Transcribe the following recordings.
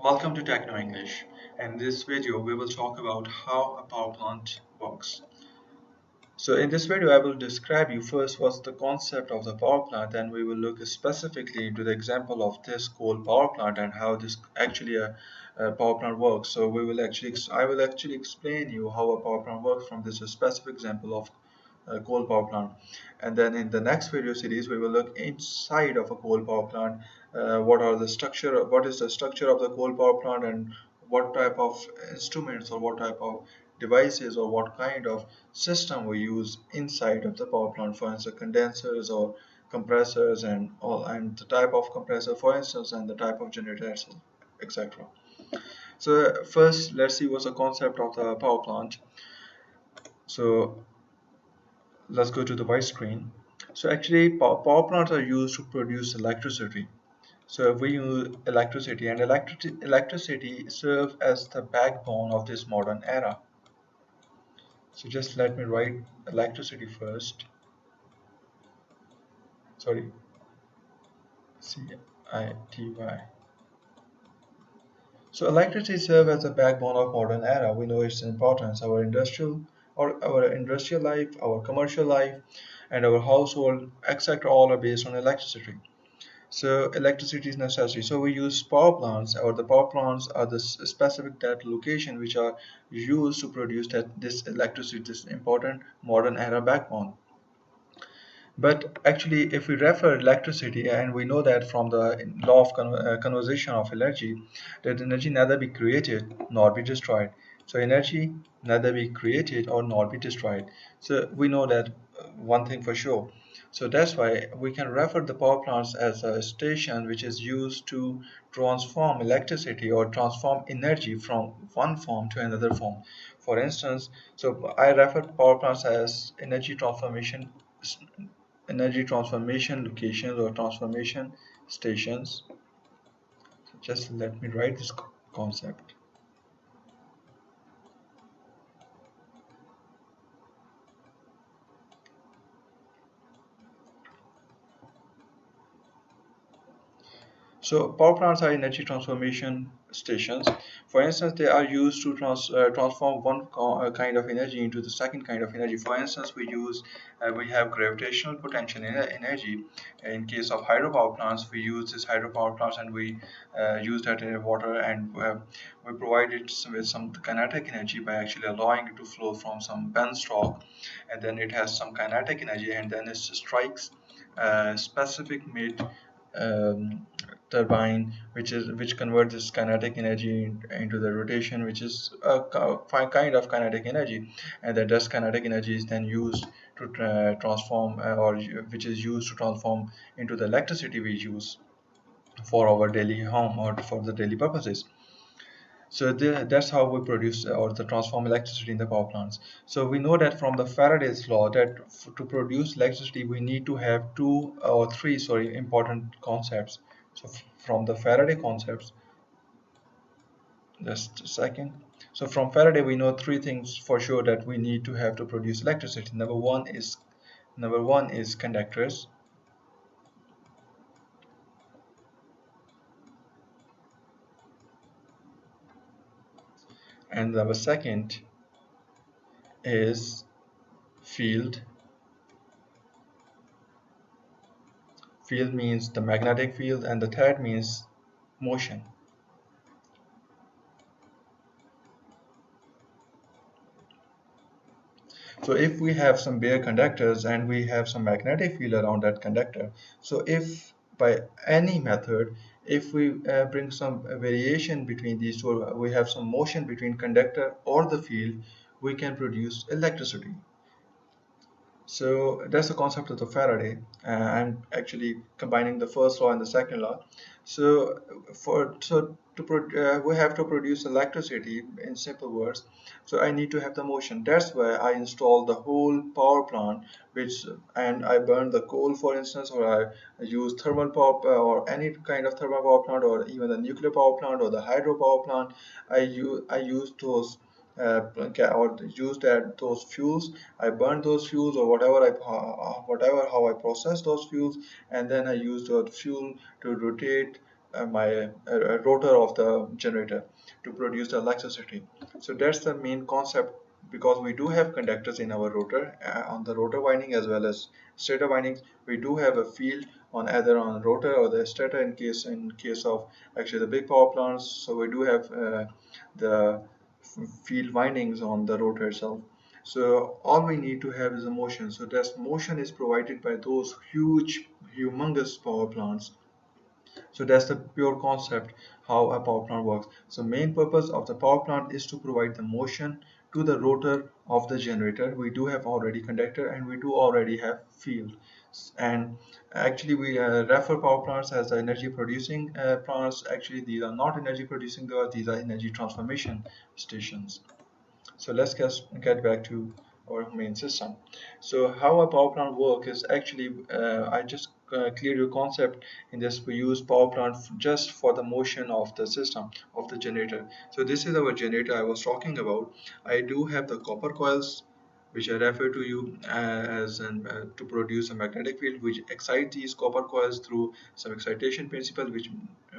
Welcome to Techno English. In this video, we will talk about how a power plant works. So in this video, I will describe you first what's the concept of the power plant, and we will look specifically into the example of this coal power plant and how this actually a power plant works. So I will actually explain you how a power plant works from this specific example of coal power plant. And then in the next video series, we will look inside of a coal power plant. What is the structure of the coal power plant, and what type of instruments or what type of devices or what kind of system we use inside of the power plant, for instance condensers or compressors and all, and the type of compressor for instance, and the type of generator, etc. So first let's see what's the concept of the power plant. So let's go to the white screen. So actually power plants are used to produce electricity. So we use electricity, and electricity serves as the backbone of this modern era. So just let me write electricity first. Sorry, CITY. So electricity serves as the backbone of modern era. We know its importance. Our industrial life, our commercial life, and our household, etc. all are based on electricity. So electricity is necessary. So we use power plants, or the power plants are the specific data location which are used to produce this electricity, this important modern era backbone. But actually, if we refer electricity, and we know that from the law of conservation of energy, that energy neither be created nor be destroyed. So energy neither be created or nor be destroyed. So we know that one thing for sure. So that's why we can refer the power plants as a station which is used to transform electricity or transform energy from one form to another form. For instance, so I refer power plants as energy transformation locations or transformation stations. So just let me write this concept. So power plants are energy transformation stations. For instance, they are used to transform one kind of energy into the second kind of energy. For instance, we have gravitational potential energy. In case of hydropower plants, we use this hydropower plants, and we use that in water, and we provide it with some kinetic energy by actually allowing it to flow from some penstock, and then it has some kinetic energy, and then it strikes specific mid um, turbine, which converts this kinetic energy into the rotation, which is a kind of kinetic energy, and that this kinetic energy is then used to transform, or which is used to transform into the electricity we use for our daily home or for the daily purposes. So that's how we produce or the transform electricity in the power plants. So we know that from the Faraday's law that to produce electricity we need to have two or three, sorry, important concepts. So from the Faraday concepts, just a second. So from Faraday we know three things for sure that we need to have to produce electricity. Number one is conductors, and number second is field. Field means the magnetic field, and the third means motion. So if we have some bare conductors and we have some magnetic field around that conductor, so if by any method, if we bring some variation between these two, we have some motion between conductor or the field, we can produce electricity. So that's the concept of the Faraday. I'm actually combining the first law and the second law. So we have to produce electricity in simple words. So I need to have the motion. That's why I install the whole power plant, which and I burn the coal, for instance, or I use thermal power or any kind of thermal power plant, or even the nuclear power plant or the hydro power plant. I use those or use those fuels. I burn those fuels, or whatever how I process those fuels, and then I use that fuel to rotate rotor of the generator to produce the electricity. So that's the main concept, because we do have conductors in our rotor, on the rotor winding as well as stator windings. We do have a field on either on rotor or the stator in case of actually the big power plants. So we do have the field windings on the rotor itself. So all we need to have is a motion. So this motion is provided by those huge, humongous power plants. So that's the pure concept how a power plant works. So main purpose of the power plant is to provide the motion to the rotor of the generator. We do have already conductor and we do already have field. And actually we refer power plants as the energy producing plants. Actually these are not energy producing though, these are energy transformation stations. So let's get back to our main system. So how a power plant work is actually, I just cleared your concept in this. We use power plant just for the motion of the system of the generator. So this is our generator I was talking about. I do have the copper coils which I refer to you to produce a magnetic field which excite these copper coils through some excitation principle, which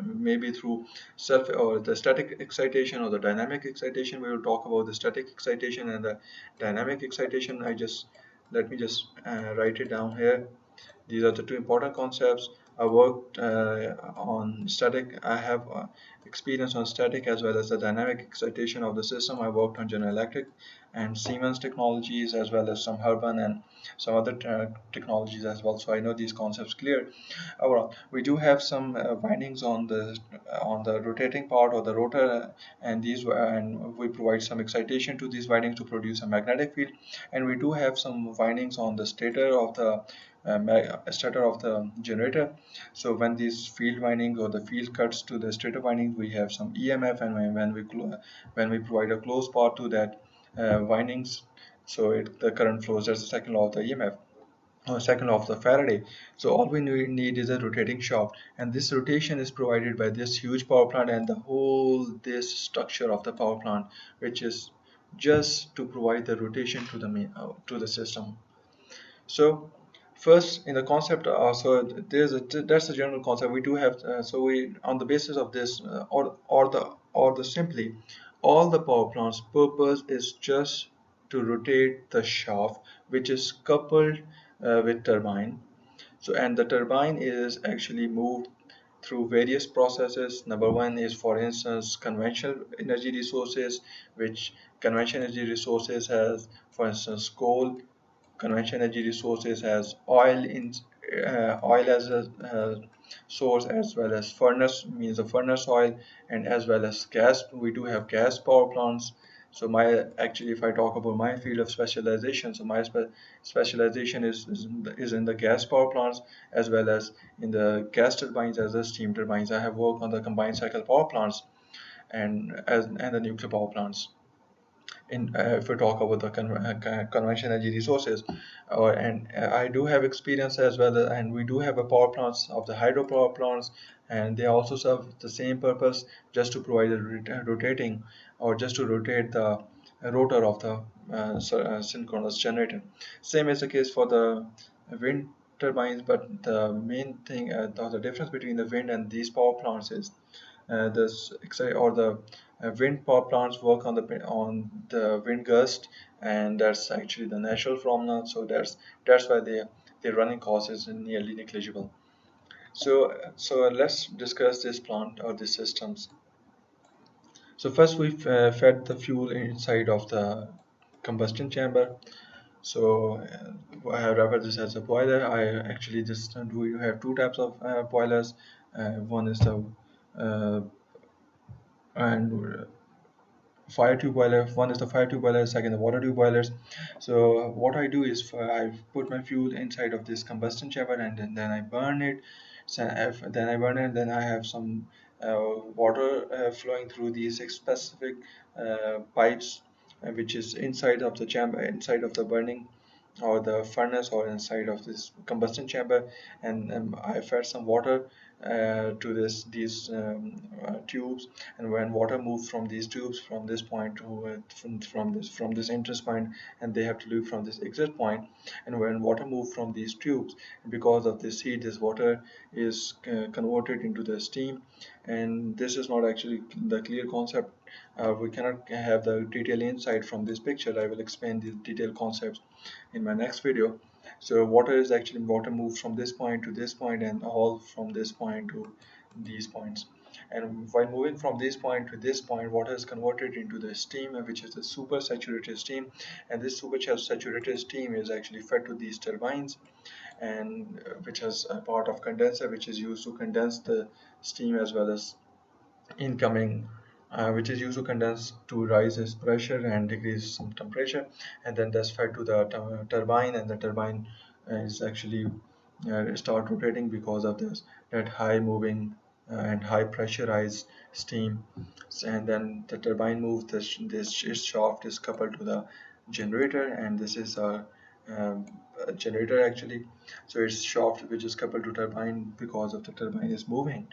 may be through self or the static excitation or the dynamic excitation. We will talk about the static excitation and the dynamic excitation. Let me just write it down here. These are the two important concepts. I worked on static. I have experience on static as well as the dynamic excitation of the system. I worked on General Electric and Siemens technologies as well as some Hurban and some other technologies as well. So I know these concepts clear. Overall, we do have some windings on the rotating part or the rotor, and we provide some excitation to these windings to produce a magnetic field. And we do have some windings on the stator of the generator. So when these field windings or the field cuts to the stator windings, we have some EMF, and when we provide a closed path to that windings, so the current flows. That's the second law of the EMF. Second law of the Faraday. So all we need is a rotating shaft, and this rotation is provided by this huge power plant and the whole this structure of the power plant, which is just to provide the rotation to the system. So first in the concept, that's the general concept. We do have so we on the basis of this or the simply all the power plants purpose is just to rotate the shaft, which is coupled with turbine. So and the turbine is actually moved through various processes. Number one is, for instance, conventional energy resources, which conventional energy resources has, for instance, coal. Conventional energy resources as oil as a source, as well as furnace means the furnace oil, and as well as gas. We do have gas power plants. So if I talk about my field of specialization, so my specialization is in the gas power plants as well as in the gas turbines as the steam turbines. I have worked on the combined cycle power plants and the nuclear power plants. If we talk about the conventional energy resources, I do have experience as well, and we do have a power plants of the hydropower plants, and they also serve the same purpose, just to provide a rotating, or just to rotate the rotor of the synchronous generator. Same is the case for the wind turbines, but the main thing, the difference between the wind and these power plants is this or the wind power plants work on the wind gust, and that's actually the natural phenomenon. So that's why their running cost is nearly negligible. So let's discuss this plant or these systems. So first we fed the fuel inside of the combustion chamber. So I have referred this as a boiler. I actually just we have two types of boilers. One is the and fire tube boiler. One is the fire tube boiler, second the water tube boilers. So what I do is I put my fuel inside of this combustion chamber, and then I burn it. Then I burn it, then I have some water flowing through these specific pipes, which is inside of the chamber, inside of the burning or the furnace, or inside of this combustion chamber. And I fed some water to tubes, and when water moves from these tubes from this point to from this entrance point, and they have to leave from this exit point, and when water moves from these tubes, because of this heat, this water is converted into the steam. And this is not actually the clear concept. We cannot have the detailed insight from this picture. I will explain the detailed concepts in my next video. So water moves from this point to this point, and all from this point to these points. And while moving from this point to this point, water is converted into the steam, which is the super saturated steam. And this super saturated steam is actually fed to these turbines, and which has a part of condenser, which is used to condense the steam, as well as incoming, which is used to condense to rise its pressure and decrease some temperature, and then that's fed to the turbine, and the turbine is actually start rotating because of this that high moving and high pressurized steam. And then the turbine moves. This its shaft is coupled to the generator, and this is um, a generator actually. So it's shaft which is coupled to turbine because of the turbine is moving,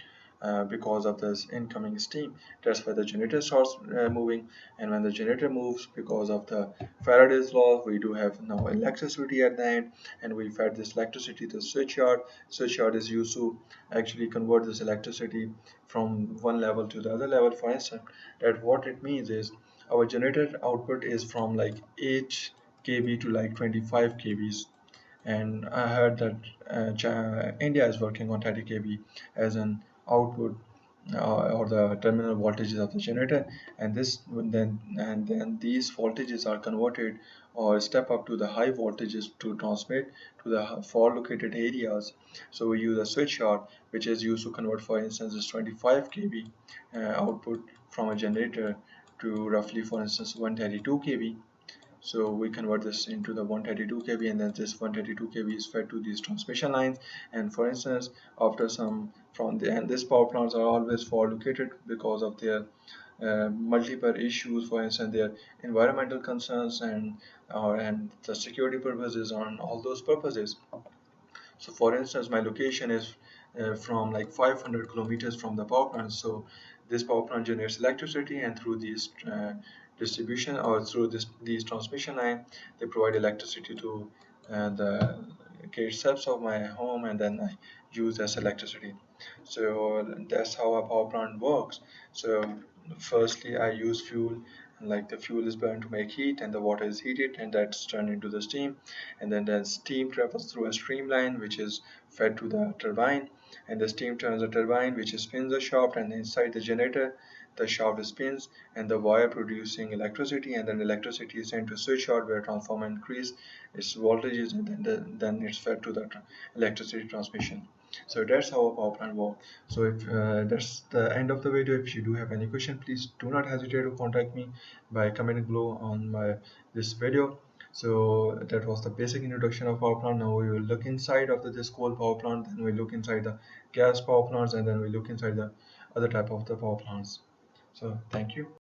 because of this incoming steam. That's why the generator starts moving. And when the generator moves, because of the Faraday's law, we do have now electricity at the end, and we fed this electricity to the switchyard. Switchyard is used to actually convert this electricity from one level to the other level. For instance, that what it means is our generator output is from like 8 kV to like 25 kVs. And I heard that India is working on 30 kV as an output, or the terminal voltages of the generator. And then these voltages are converted or step up to the high voltages to transmit to the far located areas. So we use a switch yard, which is used to convert, for instance, this 25 kV output from a generator to roughly, for instance, 132 kV. So we convert this into the 132 kV, and then this 132 kV is fed to these transmission lines. And for instance, after some from the and these power plants are always far located because of their multiple issues. For instance, their environmental concerns, and the security purposes, on all those purposes. So for instance, my location is from like 500 kilometers from the power plant. So this power plant generates electricity, and through these distribution, or through these transmission line, they provide electricity to the gate steps of my home, and then I use as electricity. So that's how a power plant works. So firstly, I use fuel, and like the fuel is burned to make heat, and the water is heated, and that's turned into the steam. And then the steam travels through a streamline, which is fed to the turbine, and the steam turns the turbine, which spins the shaft, and inside the generator the shaft spins, and the wire producing electricity, and then electricity is sent to switchyard, where transformer increase its voltages, and then it's fed to the electricity transmission. So that's how a power plant works. So if that's the end of the video. If you do have any question, please do not hesitate to contact me by commenting below on my this video. So that was the basic introduction of power plant. Now we will look inside of this coal power plant, then we look inside the gas power plants, and then we look inside the other type of the power plants. So thank you.